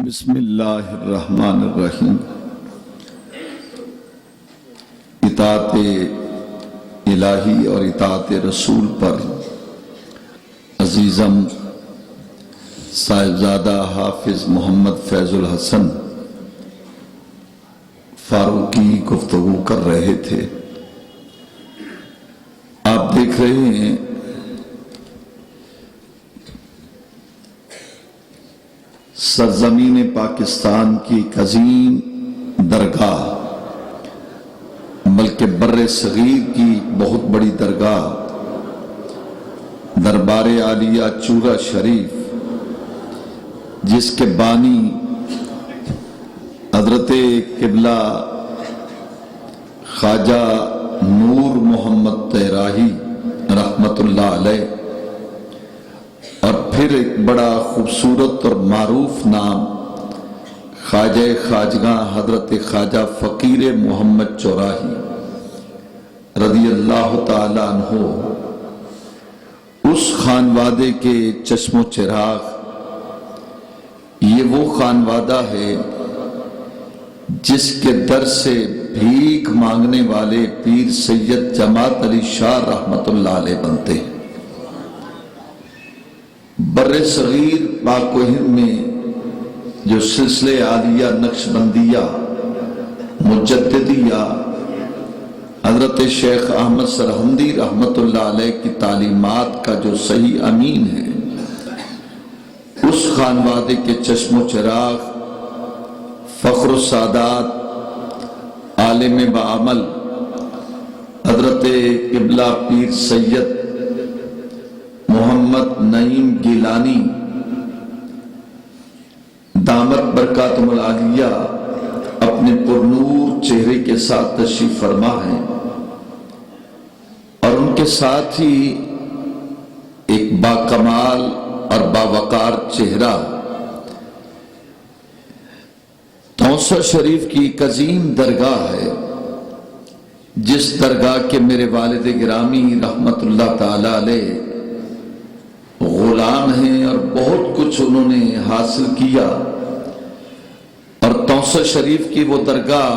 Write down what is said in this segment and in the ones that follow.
بسم اللہ الرحمن الرحیم۔ اطاعت الہی اور اطاعت رسول پر عزیزم صاحبزادہ حافظ محمد فیض الحسن فاروقی گفتگو کر رہے تھے۔ آپ دیکھ رہے ہیں سرزمین پاکستان کی ایک عظیم درگاہ، بلکہ بر صغیر کی بہت بڑی درگاہ، دربار عالیہ چورا شریف، جس کے بانی حضرت قبلہ خواجہ نور محمد طیراہی رحمت اللہ علیہ، اور پھر ایک بڑا خوبصورت اور معروف نام خواجہ خواجگاں حضرت خواجہ فقیر محمد چوراہی رضی اللہ تعالی عنہ، اس خانوادے کے چشم و چراغ۔ یہ وہ خانوادہ ہے جس کے در سے بھیک مانگنے والے پیر سید جماعت علی شاہ رحمت اللہ علیہ بنتے ہیں۔ بر صغیر پاک و ہند میں جو سلسلے عالیہ نقشبندیہ مجددیہ حضرت شیخ احمد سرہندی رحمت اللہ علیہ کی تعلیمات کا جو صحیح امین ہے، اس خانوادے کے چشم و چراغ، فخر السادات، عالم بعمل حضرت قبلہ پیر سید محمد نعیم گیلانی دامت برکاتہم العالیہ اپنے پرنور چہرے کے ساتھ تشریف فرما ہیں، اور ان کے ساتھ ہی ایک باکمال اور باوقار چہرہ توسہ شریف کی ایک عظیم درگاہ ہے، جس درگاہ کے میرے والد گرامی رحمت اللہ تعالی علیہ غلام ہیں، اور بہت کچھ انہوں نے حاصل کیا۔ اور توسہ شریف کی وہ درگاہ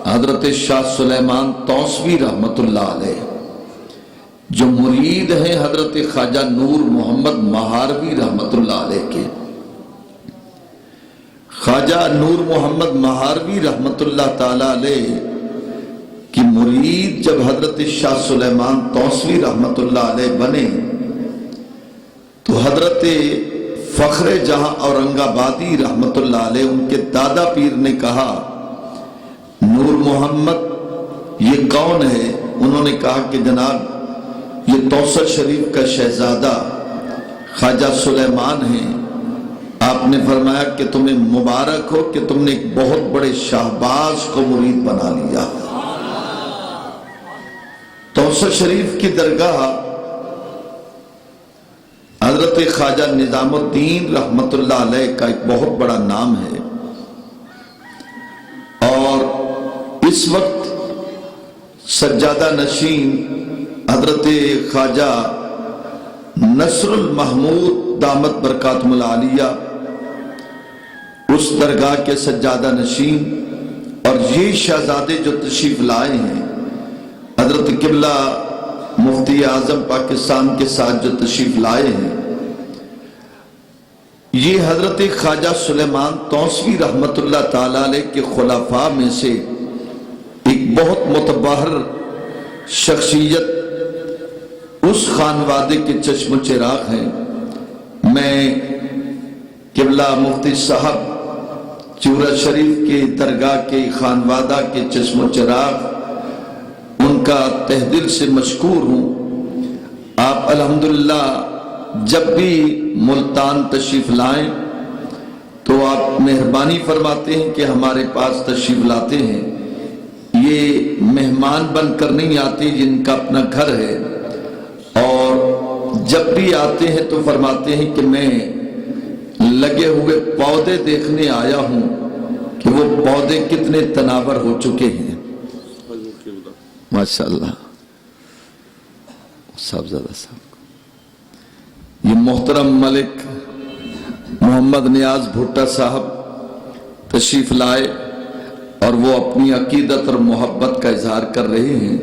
حضرت شاہ سلیمان توسوی رحمت اللہ علیہ، جو مرید ہیں حضرت خواجہ نور محمد مہاروی رحمت اللہ علیہ کے۔ خواجہ نور محمد مہاروی رحمت اللہ تعالی علیہ کی مرید جب حضرت شاہ سلیمان توسوی رحمت اللہ علیہ بنے، تو حضرت فخر جہاں اورنگ آبادی رحمت اللہ علیہ ان کے دادا پیر نے کہا، نور محمد یہ کون ہے؟ انہوں نے کہا کہ جناب یہ توسہ شریف کا شہزادہ خواجہ سلیمان ہیں۔ آپ نے فرمایا کہ تمہیں مبارک ہو کہ تم نے ایک بہت بڑے شہباز کو مرید بنا لیا۔ توسہ شریف کی درگاہ حضرت خواجہ نظام الدین رحمت اللہ علیہ کا ایک بہت بڑا نام ہے، اور اس وقت سجادہ نشین حضرت خواجہ نصر المحمود دامت برکاتہم العالیہ اس درگاہ کے سجادہ نشین، اور یہ شہزادے جو تشریف لائے ہیں حضرت قبلہ مفتی اعظم پاکستان کے ساتھ جو تشریف لائے ہیں، یہ حضرت خواجہ سلیمان توسوی رحمت اللہ تعالی علیہ کے خلفاء میں سے ایک بہت متبحر شخصیت، اس خانوادے کے چشم و چراغ ہیں۔ میں قبلہ مفتی صاحب چورا شریف کے درگاہ کے خانوادہ کے چشم و چراغ، ان کا تہ دل سے مشکور ہوں۔ آپ الحمدللہ جب بھی ملتان تشریف لائیں تو آپ مہربانی فرماتے ہیں کہ ہمارے پاس تشریف لاتے ہیں۔ یہ مہمان بن کر نہیں آتے، جن کا اپنا گھر ہے، اور جب بھی آتے ہیں تو فرماتے ہیں کہ میں لگے ہوئے پودے دیکھنے آیا ہوں کہ وہ پودے کتنے تناور ہو چکے ہیں۔ ماشاءاللہ صاحبزادہ صاحب، یہ محترم ملک محمد نیاز بھٹا صاحب تشریف لائے اور وہ اپنی عقیدت اور محبت کا اظہار کر رہے ہیں.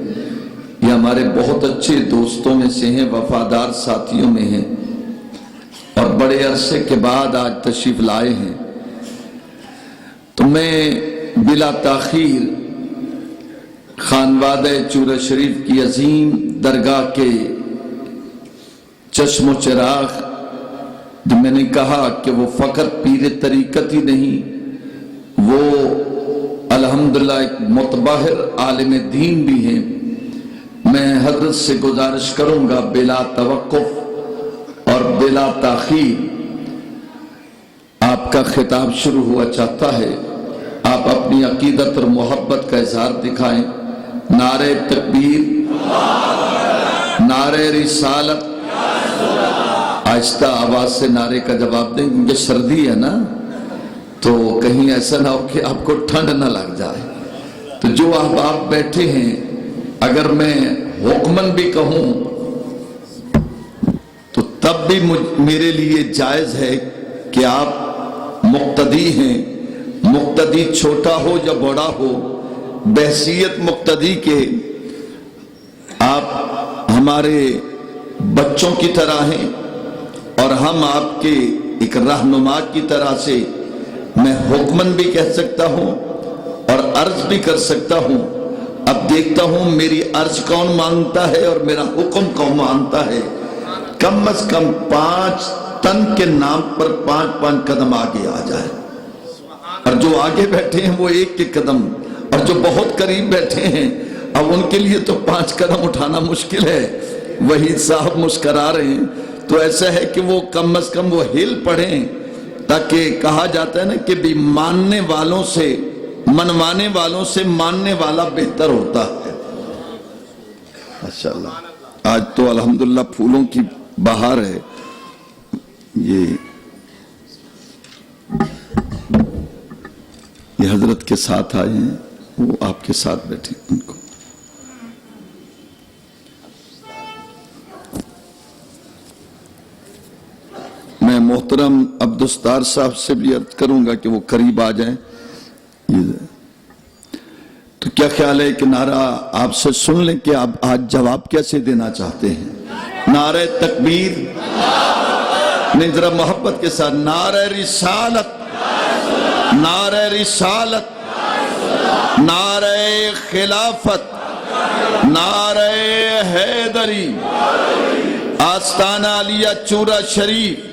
یہ ہمارے بہت اچھے دوستوں میں سے ہیں، وفادار ساتھیوں میں ہیں، اور بڑے عرصے کے بعد آج تشریف لائے ہیں. تو میں بلا تاخیر خانوادہ چورہ شریف کی عظیم درگاہ کے چشم و چراغ، جو میں نے کہا کہ وہ فقط پیر طریقت ہی نہیں، وہ الحمدللہ ایک متبحر عالم دین بھی ہیں. میں حضرت سے گزارش کروں گا بلا توقف اور بلا تاخیر آپ کا خطاب شروع ہوا چاہتا ہے. آپ اپنی عقیدت اور محبت کا اظہار دکھائیں. نعرہ تکبیر، نعرہ رسالت. آہستہ آواز سے نعرے کا جواب دیں، کیونکہ سردی ہے نا، تو کہیں ایسا نہ ہو کہ آپ کو ٹھنڈ نہ لگ جائے. تو جو آپ بیٹھے ہیں، اگر میں حکمن بھی کہوں تو تب بھی میرے لیے جائز ہے کہ آپ مقتدی ہیں. مقتدی چھوٹا ہو یا بڑا ہو، بحیثیت مقتدی کے آپ ہمارے بچوں کی طرح ہیں، اور ہم آپ کے ایک رہنما کی طرح سے میں حکمن بھی کہہ سکتا ہوں اور عرض بھی کر سکتا ہوں. اب دیکھتا ہوں میری عرض کون مانتا ہے اور میرا حکم کون مانتا ہے. کم از کم 5 تن کے نام پر 5 قدم آگے آ جائے، اور جو آگے بیٹھے ہیں وہ 1 قدم، اور جو بہت قریب بیٹھے ہیں اب ان کے لیے تو 5 قدم اٹھانا مشکل ہے. وحید صاحب مسکرا رہے ہیں، تو ایسا ہے کہ وہ کم از کم وہ ہل پڑھیں، تاکہ کہا جاتا ہے نا کہ بھی ماننے والوں سے، منوانے والوں سے ماننے والا بہتر ہوتا ہے. ماشاءاللہ آج تو الحمدللہ پھولوں کی بہار ہے. یہ حضرت کے ساتھ آئے ہیں، وہ آپ کے ساتھ بیٹھے ان کو. میں محترم عبدالستار صاحب سے بھی عرض کروں گا کہ وہ قریب آ جائیں. تو کیا خیال ہے کہ نعرہ آپ سے سن لیں کہ آپ آج جواب کیسے دینا چاہتے ہیں؟ نعرہ تکبیر، نہیں ذرا محبت کے ساتھ. نعرہ رسالت، نعرہ رسالت، نعرہ خلافت، نعرہ حیدری. آستانہ علیہ چورہ شریف،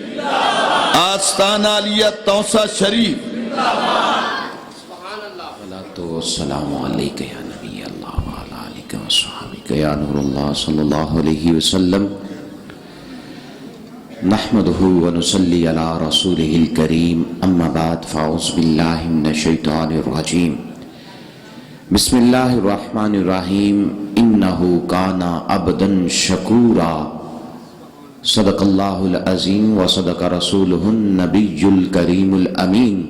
آستانہ علیہ توسہ شریف. السلام علیکم یا نبی اللہ وعلا علیکم وصحابہ یا نور اللہ صلی اللہ علیہ وسلم. نحمدہ ونصلی علی رسولہ الکریم. اما بعد فاعوذ باللہ من الشیطان الرجیم. بسم اللہ الرحمن الرحیم. انہو کان عبدا شکورا. صدق اللہ العظیم وصدق رسولہ النبی الکریم الامین.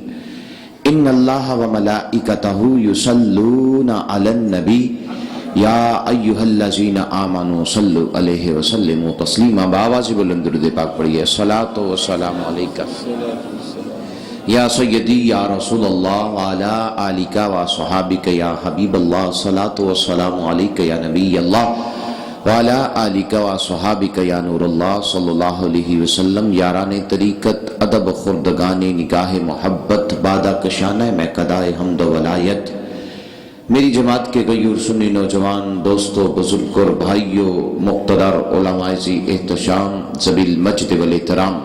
ان اللہ و ملائکتہ یصلون علی النبی یا ایہا الذین آمنوا صلوا علیہ وسلموا تسلیما. بآواز بلند درود پاک پڑھیے. الصلاۃ والسلام علیکہ یا سیدی یا رسول اللہ وعلی آلک و صحابک یا حبیب اللہ. الصلاۃ والسلام علیکہ یا نبی اللہ وعلی آلک و صحابک یا نور اللہ صلی اللہ علیہ وسلم. یاران طریقت، ادب خردگان نگاہ محبت، بادہ کشانہ میں قدائے حمد و ولایت. میری جماعت کے غیور سنی نوجوان دوستو، بزرگ اور بھائیو، مقتدر علماء ذی احتشام ذوی المجد والاحترام،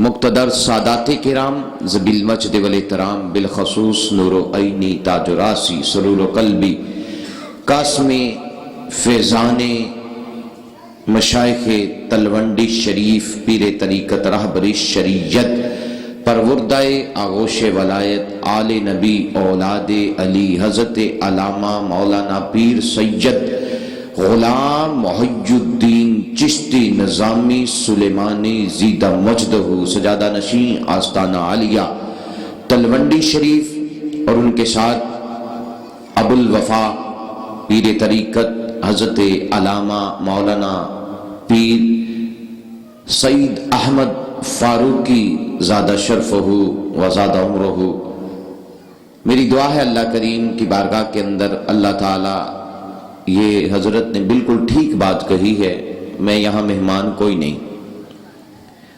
مقتدر سادات کرام ذوی المجد والاحترام، بالخصوص نور و عینی، تاج و راسی، سرور و قلبی، قاسم فیضان مشائخ تلونڈی شریف، پیر طریقت، رہبر شریعت، پروردہ آغوش ولایت، آل نبی، اولاد علی، حضرت علامہ مولانا پیر سید غلام محی الدین چشتی نظامی سلیمانی زیدہ مجدہ سجادہ نشین آستانہ عالیہ تلونڈی شریف، اور ان کے ساتھ ابو الوفا پیر طریقت حضرت علامہ مولانا پیر سید احمد فاروقی زادہ شرفہ و زادہ عمرہ میری دعا ہے اللہ کریم کی بارگاہ کے اندر اللہ تعالیٰ، یہ حضرت نے بالکل ٹھیک بات کہی ہے، میں یہاں مہمان کوئی نہیں۔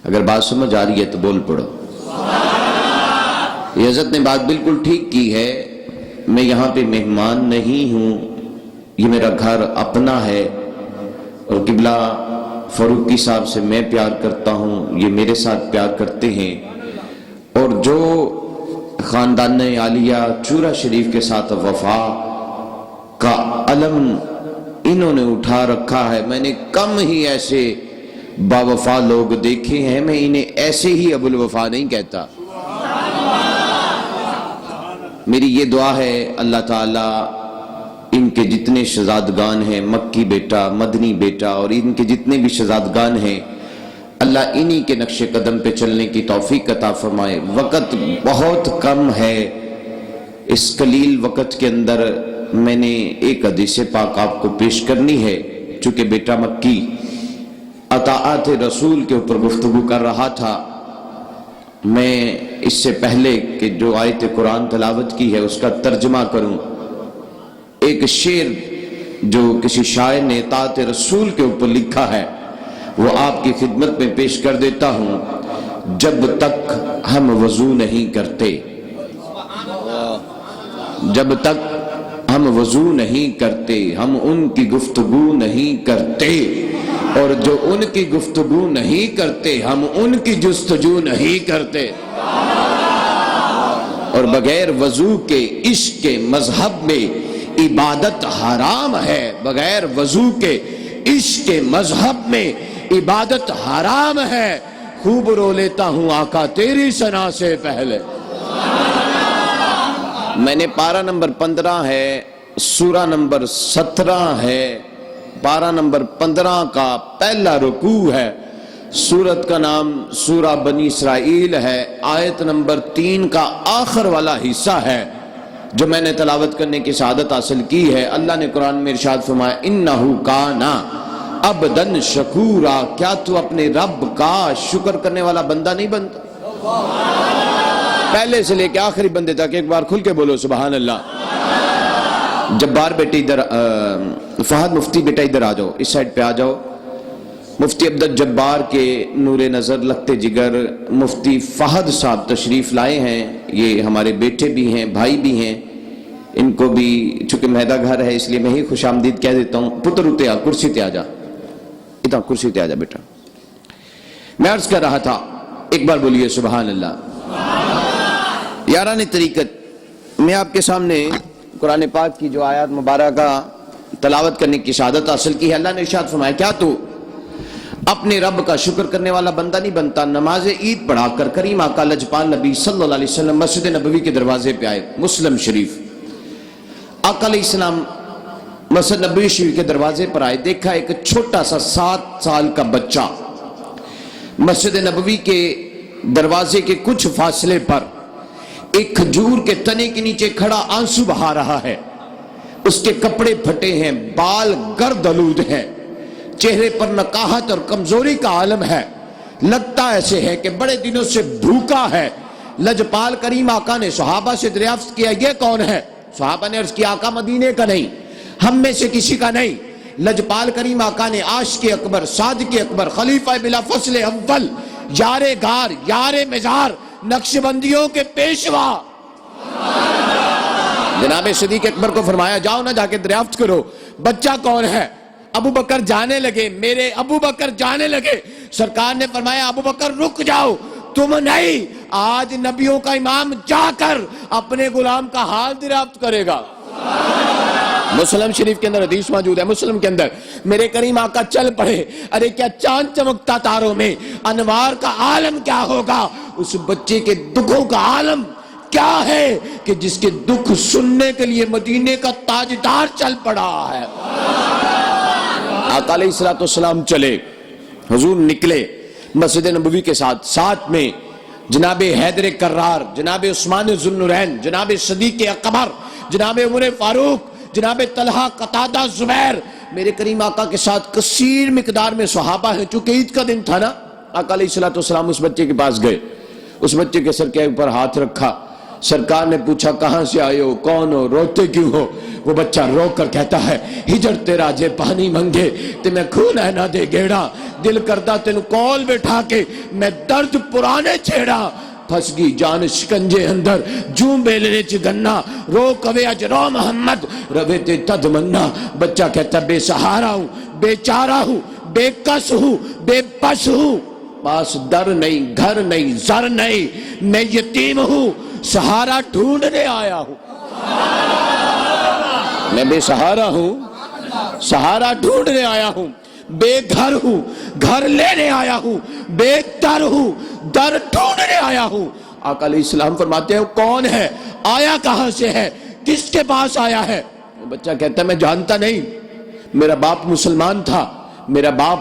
اگر بات سمجھ آ رہی ہے تو بول پڑو۔ یہ حضرت نے بات بالکل ٹھیک کی ہے، میں یہاں پہ مہمان نہیں ہوں، یہ میرا گھر اپنا ہے، اور قبلہ فاروقی صاحب سے میں پیار کرتا ہوں، یہ میرے ساتھ پیار کرتے ہیں، اور جو خاندان عالیہ چورا شریف کے ساتھ وفا کا علم انہوں نے اٹھا رکھا ہے، میں نے کم ہی ایسے با وفا لوگ دیکھے ہیں، میں انہیں ایسے ہی ابو الوفا نہیں کہتا۔ میری یہ دعا ہے اللہ تعالیٰ ان کے جتنے شہزادگان ہیں، مکی بیٹا، مدنی بیٹا، اور ان کے جتنے بھی شہزادگان ہیں، اللہ انہی کے نقش قدم پہ چلنے کی توفیق عطا فرمائے۔ وقت بہت کم ہے، اس قلیل وقت کے اندر میں نے ایک حدیث پاک آپ کو پیش کرنی ہے، چونکہ بیٹا مکی اطاعت رسول کے اوپر گفتگو کر رہا تھا۔ میں اس سے پہلے کہ جو آیت قرآن تلاوت کی ہے اس کا ترجمہ کروں، ایک شعر جو کسی شاعر نے اطاعت رسول کے اوپر لکھا ہے وہ آپ کی خدمت میں پیش کر دیتا ہوں۔ جب تک ہم وضو نہیں کرتے، جب تک ہم وضو نہیں کرتے، ہم ان کی گفتگو نہیں کرتے، اور جو ان کی گفتگو نہیں کرتے ہم ان کی جستجو نہیں کرتے، اور بغیر وضو کے عشق کے مذہب میں عبادت حرام ہے، بغیر وضو کے عشق کے مذہب میں عبادت حرام ہے۔ خوب رو لیتا ہوں آقا تیری ثنا سے پہلے۔ میں نے پارہ نمبر 15 ہے، سورہ نمبر 17 ہے، پارہ نمبر 15 کا پہلا رکوع ہے، سورت کا نام سورہ بنی اسرائیل ہے، آیت نمبر 3 کا آخر والا حصہ ہے جو میں نے تلاوت کرنے کی سعادت حاصل کی ہے۔ اللہ نے قرآن میں ارشاد فرمایا انہو کانا عبدن شکورا، کیا تو اپنے رب کا شکر کرنے والا بندہ نہیں بنتا؟ پہلے سے لے کے آخری بندے تک ایک بار کھل کے بولو سبحان اللہ۔ جبار بیٹے ادھر، فہد مفتی بیٹا ادھر آ جاؤ، اس سائڈ پہ آ جاؤ۔ مفتی عبد جبار کے نور نظر لگتے جگر مفتی فہد صاحب تشریف لائے ہیں، یہ ہمارے بیٹے بھی ہیں، بھائی بھی ہیں، ان کو بھی چونکہ میدہ گھر ہے اس لیے میں ہی خوش آمدید کہہ دیتا ہوں۔ پتر اتے آ، کرسی تے آ جا، اتنا کرسی تے آ جا بیٹا۔ میں عرض کر رہا تھا، ایک بار بولیے سبحان اللہ۔ یاران طریقت، میں آپ کے سامنے قرآن پاک کی جو آیات مبارکہ تلاوت کرنے کی سعادت حاصل کی ہے۔ اللہ نے ارشاد فرمایا کیا تو اپنے رب کا شکر کرنے والا بندہ نہیں بنتا؟ نماز عید پڑھا کر کریم آقا لجپال نبی صلی اللہ علیہ وسلم مسجد نبوی کے دروازے پہ آئے، مسلم شریف۔ آقا علیہ السلام مسجد نبوی شریف کے دروازے پر آئے، دیکھا ایک چھوٹا سا 7 سال کا بچہ مسجد نبوی کے دروازے کے کچھ فاصلے پر ایک کھجور کے تنے کے نیچے کھڑا آنسو بہا رہا ہے، اس کے کپڑے پھٹے ہیں، بال گرد آلود ہیں، چہرے پر نقاہت اور کمزوری کا عالم ہے، لگتا ایسے ہے کہ بڑے دنوں سے بھوکا ہے۔ لجپال کریم آقا نے صحابہ سے دریافت کیا یہ کون ہے؟ صحابہ نے عرض کیا آقا مدینے کا نہیں، ہم میں سے کسی کا نہیں۔ لجپال کریم آقا نے عاشق اکبر، صادق اکبر، خلیفہ بلا فصل اول، یار غار، یار مزار، نقش بندیوں کے پیشوا جناب صدیق اکبر کو فرمایا جاؤ نہ جا کے دریافت کرو بچہ کون ہے۔ ابو بکر جانے لگے، میرے ابو بکر جانے لگے، سرکار نے فرمایا ابو بکر رک جاؤ، تم نہیں، آج نبیوں کا امام جا کر اپنے غلام کا حال دریافت کرے گا۔ مسلم شریف کے اندر حدیث موجود ہے، مسلم کے اندر میرے کریم آقا چل پڑے، ارے کیا چاند چمکتا تاروں میں، انوار کا عالم کیا ہوگا، اس بچے کے دکھوں کا عالم کیا ہے کہ جس کے دکھ سننے کے لیے مدینے کا تاجدار چل پڑا ہے۔ آقا علیہ السلام چلے، حضور نکلے مسجد نبوی کے ساتھ میں جناب حیدر کرار، جناب عثمان ذوالنورین، جناب صدیق اکبر، جناب عمر فاروق، جناب طلحہ، قتادہ، زبیر، میرے کریم آقا کے ساتھ کثیر مقدار میں صحابہ ہیں۔ چونکہ عید کا دن تھا نا، آقا علیہ السلام اس بچے کے پاس گئے، اس بچے کے سر کے اوپر ہاتھ رکھا، سرکار نے پوچھا کہاں سے آئے ہو، کون ہو، روتے کیوں ہو؟ وہ بچہ رو کر کہتا ہے ہجر تیرا جے پانی منگے تے میں خون ہے نہ دے گیڑا، دل کردہ تینو کول بٹھا کے میں درد پرانے چھیڑا، پھس گئی جان شکنجے اندر جوں بیلنے چ گنا، رو کوے اج رو محمد روے تے تد منا۔ بچہ کہتا بے سہارا ہوں، بے چارہ ہوں، بے کس ہوں، بے پس ہوں، پاس در نہیں، گھر نہیں، زر نہیں، میں یتیم ہوں، سہارا ڈھونڈنے آیا ہوں۔ میں بے سہارا ہوں، سہارا ڈھونڈنے آیا ہوں، بے گھر ہوں، گھر لینے آیا ہوں، بے در ہوں، در ڈھونڈنے آیا ہوں۔ آقا علیہ السلام فرماتے ہیں کون ہے، آیا کہاں سے ہے، کس کے پاس آیا ہے؟ وہ بچہ کہتا ہے میں جانتا نہیں، میرا باپ مسلمان تھا، میرا باپ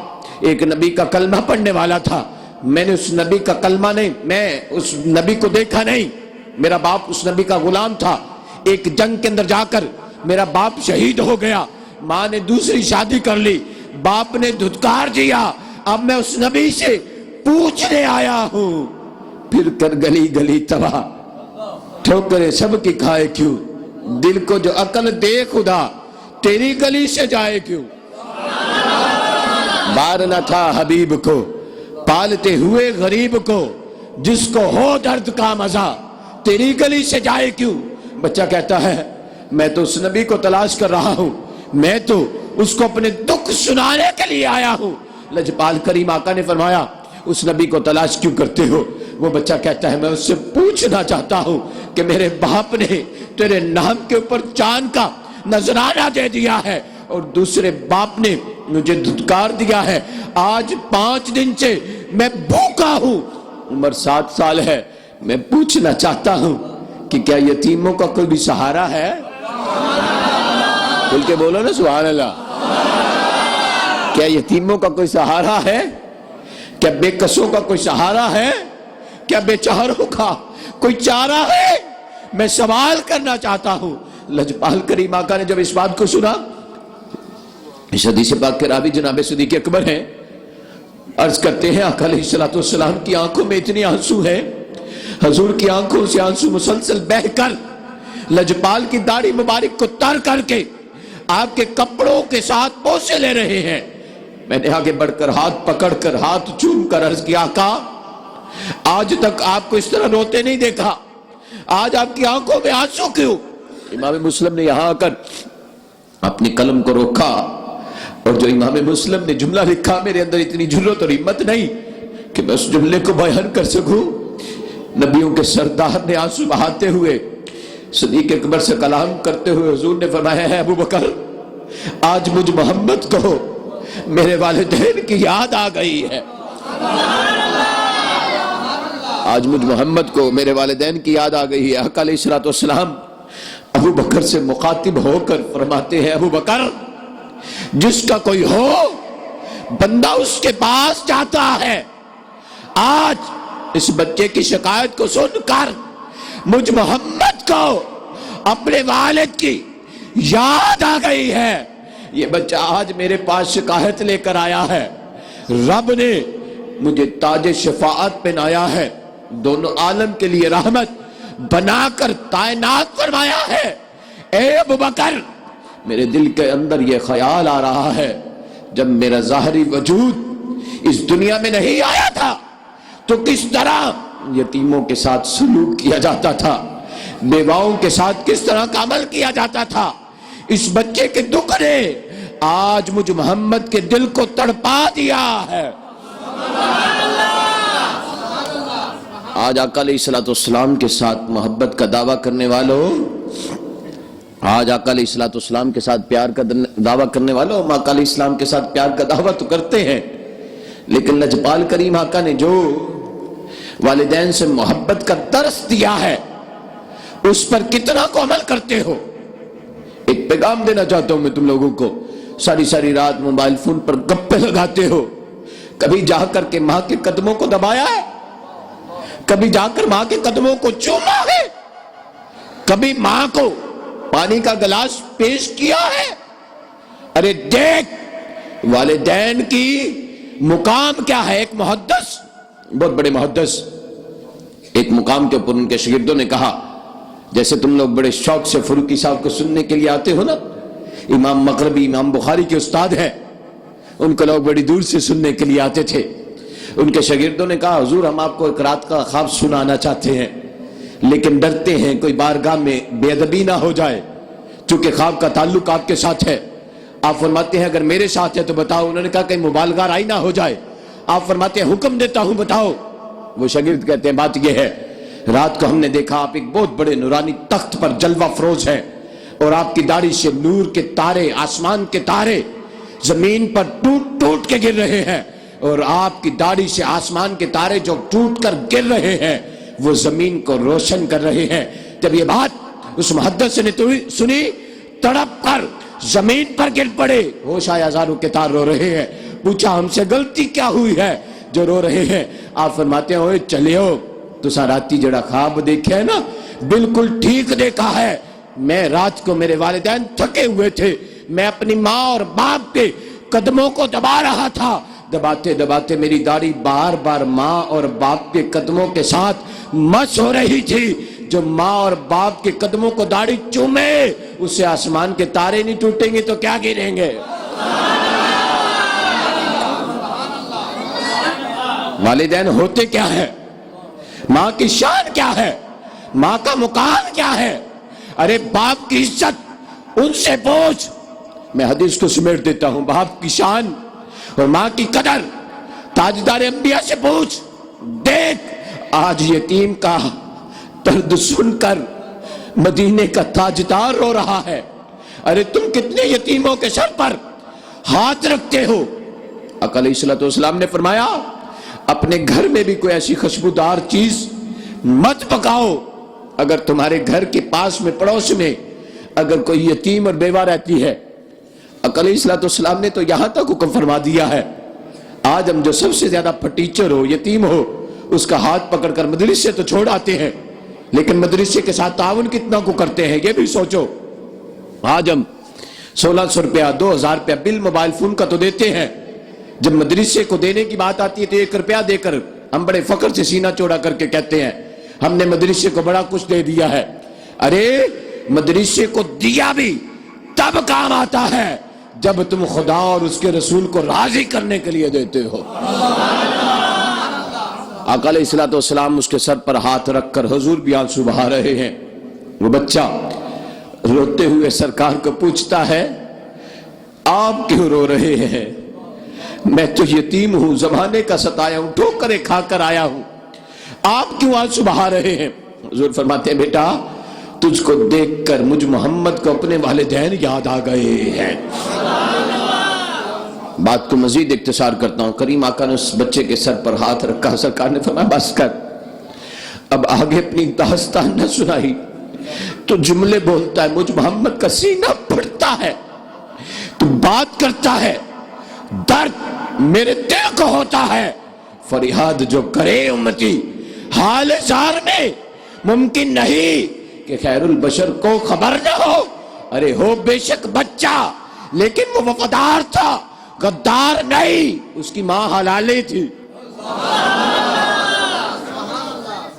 ایک نبی کا کلمہ پڑھنے والا تھا، میں نے اس نبی کا کلمہ نہیں، میں اس نبی کو دیکھا نہیں، میرا باپ اس نبی کا غلام تھا، ایک جنگ کے اندر جا کر میرا باپ شہید ہو گیا، ماں نے دوسری شادی کر لی، باپ نے دھتکار دیا، اب میں اس نبی سے پوچھنے آیا ہوں، پھر کر گلی گلی تباہ، ٹھوکریں سب کی کھائے کیوں، دل کو جو عقل دے خدا تیری گلی سے جائے کیوں۔ بار نہ تھا حبیب کو پالتے ہوئے غریب کو، جس کو ہو درد کا مزہ تیری گلی سے جائے کیوں۔ بچہ کہتا ہے میں تو اس نبی کو تلاش کر رہا ہوں، میں تو اس کو اپنے دکھ سنانے کے لیے آیا ہوں۔ لجپال کریم آقا نے فرمایا اس نبی کو تلاش کیوں کرتے ہو؟ وہ بچہ کہتا ہے میں اس سے پوچھنا چاہتا ہوں کہ میرے باپ نے تیرے نام کے اوپر چاند کا نذرانہ دے دیا ہے اور دوسرے باپ نے مجھے دھتکار دیا ہے، آج 5 دن سے میں بھوکا ہوں، عمر 7 سال ہے، میں پوچھنا چاہتا ہوں کہ کیا یتیموں کا کوئی بھی سہارا ہے؟ کھل کے بولو نا سبحان اللہ۔ کیا یتیموں کا کوئی سہارا ہے؟ کیا بے کسوں کا کوئی سہارا ہے؟ کیا بے چاروں کا کوئی چارہ ہے؟ میں سوال کرنا چاہتا ہوں۔ لجپال کریم آقا نے جب اس بات کو سنا، اس حدیث پاک کے راوی جناب صدیق اکبر ہیں، عرض کرتے ہیں آقا علیہ السلام کی آنکھوں میں اتنی آنسو ہے، حضور کی آنکھوں سے آنسو مسلسل بہہ کر لجپال کی داڑھی مبارک کو تر کر کے آپ کے کپڑوں کے ساتھ پوسے لے رہے ہیں۔ میں نے آگے بڑھ کر ہاتھ پکڑ کر ہاتھ چوم کر عرض کیا آقا آج تک آپ کو اس طرح روتے نہیں دیکھا، آج آپ کی آنکھوں میں آنسو کیوں؟ امام مسلم نے یہاں آ کر اپنی قلم کو روکا اور جو امام مسلم نے جملہ لکھا میرے اندر اتنی جرات اور ہمت نہیں کہ میں اس جملے کو بیان کر سکوں۔ نبیوں کے سردار نے آنسو بہاتے ہوئے صدیق اکبر سے کلام کرتے ہوئے حضور نے فرمایا ہے ابو بکر آج مجھ محمد کو میرے والدین کی یاد آ گئی ہے، آج مجھ محمد کو میرے والدین کی یاد آ گئی ہے۔ آقا علیہ السلام ابو بکر سے مخاطب ہو کر فرماتے ہیں ابو بکر جس کا کوئی ہو بندہ اس کے پاس جاتا ہے، آج اس بچے کی شکایت کو سن کر مجھ محمد کو اپنے والد کی یاد آ گئی ہے، یہ بچہ آج میرے پاس شکایت لے کر آیا ہے، رب نے مجھے تاج شفاعت پہنایا ہے، دونوں عالم کے لیے رحمت بنا کر تعینات فرمایا ہے۔ اے ابو بکر میرے دل کے اندر یہ خیال آ رہا ہے جب میرا ظاہری وجود اس دنیا میں نہیں آیا تھا تو کس طرح یتیموں کے ساتھ سلوک کیا جاتا تھا، بیواؤں کے ساتھ کس طرح کا عمل کیا جاتا تھا، اس بچے کے دکھ نے آج مجھ محمد کے دل کو تڑپا دیا ہے۔ آج آقا علیہ السلام کے ساتھ محبت کا دعویٰ کرنے والوں، آج آقا علیہ السلام کے ساتھ پیار کا دعویٰ کرنے والوں، ہم آقا علیہ السلام کے ساتھ پیار کا دعویٰ تو کرتے ہیں، لیکن لجپال کریم آقا نے جو والدین سے محبت کا درس دیا ہے اس پر کتنا کو عمل کرتے ہو؟ ایک پیغام دینا چاہتا ہوں میں تم لوگوں کو، ساری رات موبائل فون پر گپے لگاتے ہو، کبھی جا کر کے ماں کے قدموں کو دبایا ہے؟ کبھی جا کر ماں کے قدموں کو چوما ہے؟ کبھی ماں کو پانی کا گلاس پیش کیا ہے؟ ارے دیکھ والدین کی مقام کیا ہے۔ ایک محدث، بہت بڑے محدث، ایک مقام کے اوپر ان کے شاگردوں نے کہا جیسے تم لوگ بڑے شوق سے فروقی صاحب کو سننے کے لیے آتے ہو نا، امام مغربی امام بخاری کے استاد ہیں، ان کو لوگ بڑی دور سے سننے کے لیے آتے تھے۔ ان کے شاگردوں نے کہا حضور ہم آپ کو ایک رات کا خواب سنانا چاہتے ہیں لیکن ڈرتے ہیں کوئی بارگاہ میں بے ادبی نہ ہو جائے، چونکہ خواب کا تعلق آپ کے ساتھ ہے۔ آپ فرماتے ہیں اگر میرے ساتھ ہے تو بتاؤ۔ انہوں نے کہا کہیں مبالغہ رائی نہ ہو جائے۔ آپ فرماتے ہیں حکم دیتا ہوں بتاؤ۔ وہ شاگرد کہتے ہیں بات یہ ہے، رات کو ہم نے دیکھا آپ ایک بہت بڑے نورانی تخت پر جلوہ فروز ہیں اور آپ کی داڑھی سے نور کے تارے، آسمان کے تارے زمین پر ٹوٹ ٹوٹ کے گر رہے ہیں، اور آپ کی داڑھی سے آسمان کے تارے جو ٹوٹ کر گر رہے ہیں وہ زمین کو روشن کر رہے ہیں۔ جب یہ بات اس محدث نے سنی، تڑپ کر زمین پر گر پڑے، ہوش آیا ہزاروں کے تار رو رہے ہیں۔ پوچھا ہم سے غلطی کیا ہوئی ہے جو رو رہے ہیں؟ آپ فرماتے ہیں اوئے چلیو تساں راتی جڑا خواب دیکھا ہے نا بالکل ٹھیک دیکھا ہے۔ میں رات کو میرے والدین تھکے ہوئے تھے، میں اپنی ماں اور باپ کے قدموں کو دبا رہا تھا، دباتے دباتے میری داڑھی بار بار ماں اور باپ کے قدموں کے ساتھ مس ہو رہی تھی۔ جو ماں اور باپ کے قدموں کو داڑھی چومے اس سے آسمان کے تارے نہیں ٹوٹیں گے تو کیا گریں گے؟ والدین ہوتے کیا ہے؟ ماں کی شان کیا ہے؟ ماں کا مقام کیا ہے؟ ارے باپ کی عزت ان سے پوچھ۔ میں حدیث کو سمیٹ دیتا ہوں، باپ کی شان اور ماں کی قدر تاجدار انبیاء سے پوچھ۔ دیکھ آج یتیم کا درد سن کر مدینے کا تاجدار رو رہا ہے، ارے تم کتنے یتیموں کے سر پر ہاتھ رکھتے ہو؟ آقا علیہ الصلوۃ والسلام نے فرمایا اپنے گھر میں بھی کوئی ایسی خوشبودار چیز مت پکاؤ۔ اگر تمہارے گھر کے پاس میں پڑوس میں اگر کوئی یتیم اور بیوہ رہتی ہے، آقا علیہ الصلوۃ والسلام نے تو یہاں تک حکم فرما دیا ہے آج ہم جو سب سے زیادہ پٹیچر ہو، یتیم ہو، اس کا ہاتھ پکڑ کر مدرسے تو چھوڑ آتے ہیں لیکن مدرسے کے ساتھ تعاون کتنا کو کرتے ہیں یہ بھی سوچو۔ آج ہم 1600 روپیہ 2000 روپیہ بل موبائل فون کا تو دیتے ہیں، جب مدرسے کو دینے کی بات آتی ہے تو 1 روپیہ دے کر ہم بڑے فخر سے سینہ چوڑا کر کے کہتے ہیں ہم نے مدرسے کو بڑا کچھ دے دیا ہے۔ ارے مدرسے کو دیا بھی تب کام آتا ہے جب تم خدا اور اس کے رسول کو راضی کرنے کے لیے دیتے ہو۔ آقا علیہ الصلوۃ والسلام اس کے سر پر ہاتھ رکھ کر حضور بھی آنسو بہا رہے ہیں۔ وہ بچہ روتے ہوئے سرکار کو پوچھتا ہے آپ کیوں رو رہے ہیں؟ میں تو یتیم ہوں، زمانے کا ستایا ہوں، ٹھوکریں کھا کر آیا ہوں، آپ کیوں آنسو بہا رہے ہیں؟ حضور فرماتے ہیں بیٹا تجھ کو دیکھ کر مجھ محمد کو اپنے والدین یاد آ گئے ہیں۔ بات کو مزید اختصار کرتا ہوں، کریم آقا نے اس بچے کے سر پر ہاتھ رکھا، سرکار نے فرمایا بس کر، اب آگے اپنی داستان نہ سنائی، تو جملے بولتا ہے، مجھ محمد کا سینہ پھٹتا ہے، تو بات کرتا ہے، درد میرے دل کو ہوتا ہے، فریاد جو کرے امتی حال زار میں ممکن نہیں کہ خیر البشر کو خبر نہ ہو۔ ارے ہو بے شک بچہ لیکن وہ وفادار تھا، غدار نہیں، اس کی ماں حلالی تھی۔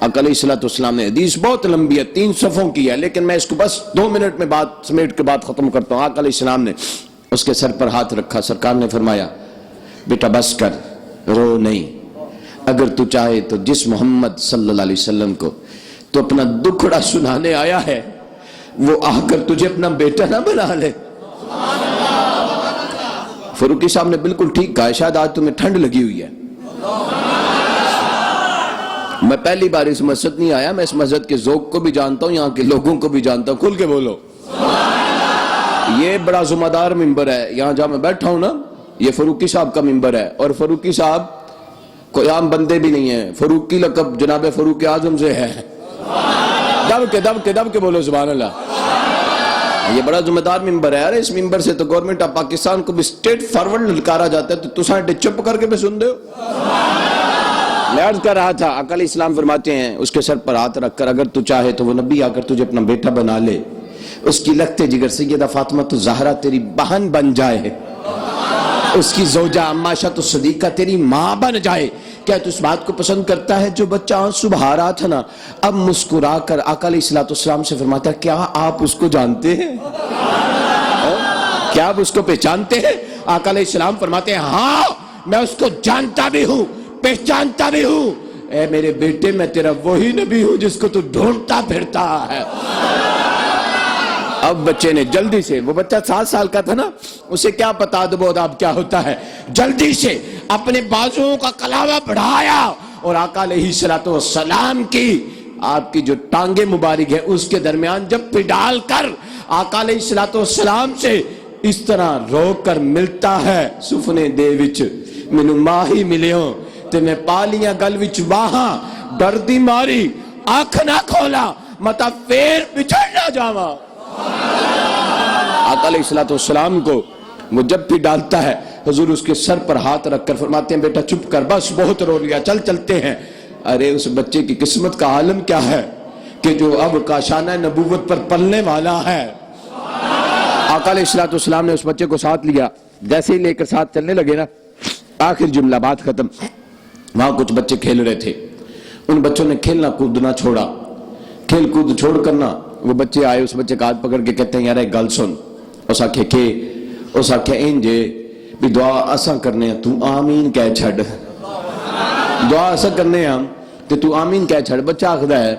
آقا علیہ الصلوۃ والسلام نے حدیث بہت لمبی ہے، 3 صفحوں کی ہے، لیکن میں اس کو بس 2 منٹ میں بات سمیٹ کے بعد ختم کرتا ہوں۔ آقا علیہ السلام نے اس کے سر پر ہاتھ رکھا، سرکار نے فرمایا بیٹا بس کر، رو نہیں، اگر تو چاہے تو جس محمد صلی اللہ علیہ وسلم کو تو اپنا دکھڑا سنانے آیا ہے وہ آ کر تجھے اپنا بیٹا نہ بنا لے۔ فروقی صاحب نے بالکل ٹھیک کہا، شاید آج تمہیں ٹھنڈ لگی ہوئی ہے۔ میں پہلی بار اس مسجد نہیں آیا، میں اس مسجد کے ذوق کو بھی جانتا ہوں، یہاں کے لوگوں کو بھی جانتا ہوں، کھل کے بولو۔ یہ بڑا ذمہ دار ممبر ہے، یہاں جہاں میں بیٹھا ہوں نا یہ فروقی صاحب کا ممبر ہے، اور فروقی صاحب کوئی عام بندے بھی نہیں ہیں، فروقی لقب جناب فاروق اعظم سے ہے۔ دب کے بولو سبحان اللہ۔ یہ بڑا ذمہ دار ممبر ہے، اس ممبر سے تو گورنمنٹ آف پاکستان کو بھی اسٹیٹ فارورڈ للکارا جاتا ہے، تو تساں چپ کر کے بھی سن دے ہو۔ میں عرض کر رہا تھا، آقا علیہ السلام فرماتے ہیں اس کے سر پر ہاتھ رکھ کر اگر تو چاہے تو وہ نبی آ کر تجھے اپنا بیٹا بنا لے، اس کی لگتے جگر سیدہ فاطمہ تو زہرا تیری بہن بن جائے، اس کی زوجہ عماشہ تو صدیقہ تیری ماں بن جائے، کیا تو اس بات کو پسند کرتا ہے؟ جو بچہ آنسو بہا رہا تھا نا، اب مسکرا کر آقا علیہ السلام سے فرماتا ہے کیا آپ اس کو جانتے ہیں؟ کیا آپ اس کو پہچانتے ہیں؟ آقا علیہ السلام فرماتے ہیں ہاں میں اس کو جانتا بھی ہوں، پہچانتا بھی ہوں۔ اے میرے بیٹے میں تیرا وہی نبی ہوں جس کو تو ڈھونڈتا پھرتا ہے۔ اب بچے نے جلدی سے، وہ بچہ 7 سال کا تھا نا، اسے کیا پتا ادب و آداب کیا ہوتا ہے، جلدی سے اپنے بازوؤں کا کلاوہ بڑھایا اور آقا علیہ السلام کی آپ کی جو ٹانگیں مبارک ہے اس کے درمیان جب پہ ڈال کر آقا علیہ السلام سے اس طرح روک کر ملتا ہے، سفنے دے وچ مینوں ماہی ملیوں تے میں پالیاں گل وچ واہاں، ڈر دی ماری آنکھ نہ کھولا متا پھر بچھڑ نہ جاواں۔ آقا علیہ السلام کو وہ جب بھی ڈالتا ہے حضور اس کے سر پر ہاتھ رکھ کر فرماتے ہیں بیٹا چپ کر، بس بہت رو لیا، چل چلتے ہیں۔ ارے اس بچے کی قسمت کا عالم کیا ہے کہ جو اب کاشانہ نبوت پر پلنے والا ہے۔ آقا علیہ السلام نے اس بچے کو ساتھ لیا، جیسے ہی لے کر ساتھ چلنے لگے نا، آخر جملہ بات ختم۔ وہاں کچھ بچے کھیل رہے تھے، ان بچوں نے کھیلنا کودنا چھوڑا، کھیل کود چھوڑ کرنا وہ بچے آئے، اس بچے کا ہاتھ پکڑ کے کہتے ہیں یار ایک گل سن۔ اس آکھے انجے بھی دعا اساں کرنے ہیں تو آمین کہہ چھڑ، دعا اساں کرنے ہیں کہ تو آمین کہہ چھڑ۔ بچہ آخدا ہے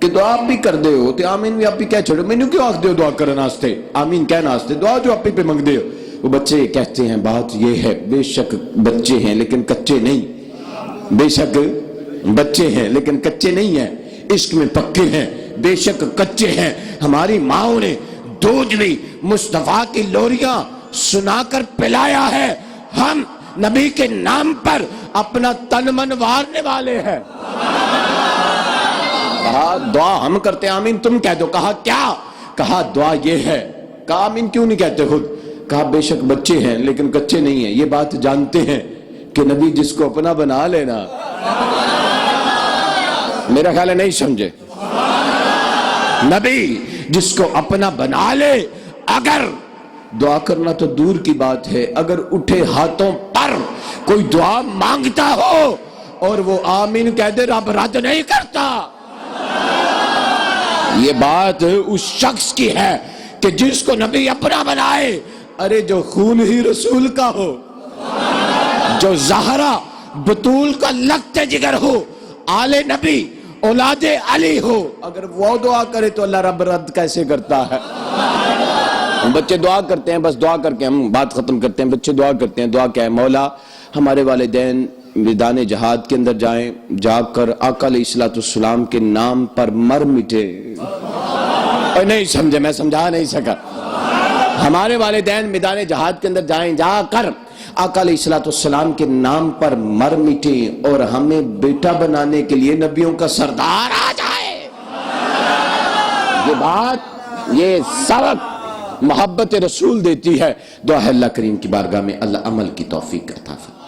کہ دعا آپ بھی کر دے ہو تو آمین بھی آپ بھی کہہ چھڑو، میں نے کیوں آخ دے ہو دعا کرنا آستے، آمین کہنا آستے، دعا جو آپ پہ منگ دے ہو۔ وہ بچے کہتے ہیں بات یہ ہے بے شک بچے ہیں لیکن کچے نہیں، بے شک بچے ہیں لیکن کچے نہیں ہیں، عشق میں پکے ہیں، بے شک کچے ہیں۔ ہماری ماؤں نے دودھ بھی مصطفیٰ کی لوریاں سنا کر پلایا ہے، ہم نبی کے نام پر اپنا تن من وارنے والے ہیں۔ کہا دعا ہم کرتے ہیں آمین تم کہہ دو، کہا کیا؟ کہا دعا یہ ہے۔ کہا آمین کیوں نہیں کہتے خود؟ کہا بے شک بچے ہیں لیکن کچے نہیں ہیں، یہ بات جانتے ہیں کہ نبی جس کو اپنا بنا لینا، میرا خیال ہے نہیں سمجھے، نبی جس کو اپنا بنا لے، اگر دعا کرنا تو دور کی بات ہے، اگر اٹھے ہاتھوں پر کوئی دعا مانگتا ہو اور وہ آمین کہہ دے رب رد نہیں کرتا۔ یہ بات اس شخص کی ہے کہ جس کو نبی اپنا بنائے، ارے جو خون ہی رسول کا ہو، جو زہرا بطول کا لگتے جگر ہو، آل نبی اولاد علی ہو، اگر وہ دعا کرے تو اللہ رب رد کیسے کرتا ہے؟ بچے دعا کرتے ہیں، بس دعا کر کے ہم بات ختم کرتے ہیں۔ بچے دعا کرتے ہیں، دعا کیا ہے؟ مولا ہمارے والدین میدان جہاد کے اندر جائیں، جا کر آقا علیہ السلام کے نام پر مر مٹے۔ اور نہیں سمجھے، میں سمجھا نہیں سکا۔ ہمارے والدین میدان جہاد کے اندر جائیں، جا کر آقا علیہ السلام کے نام پر مر مٹے اور ہمیں بیٹا بنانے کے لیے نبیوں کا سردار آ جائے۔ یہ بات، یہ سبق محبت رسول دیتی ہے۔ دعا ہے اللہ کریم کی بارگاہ میں اللہ عمل کی توفیق عطا فرمائے۔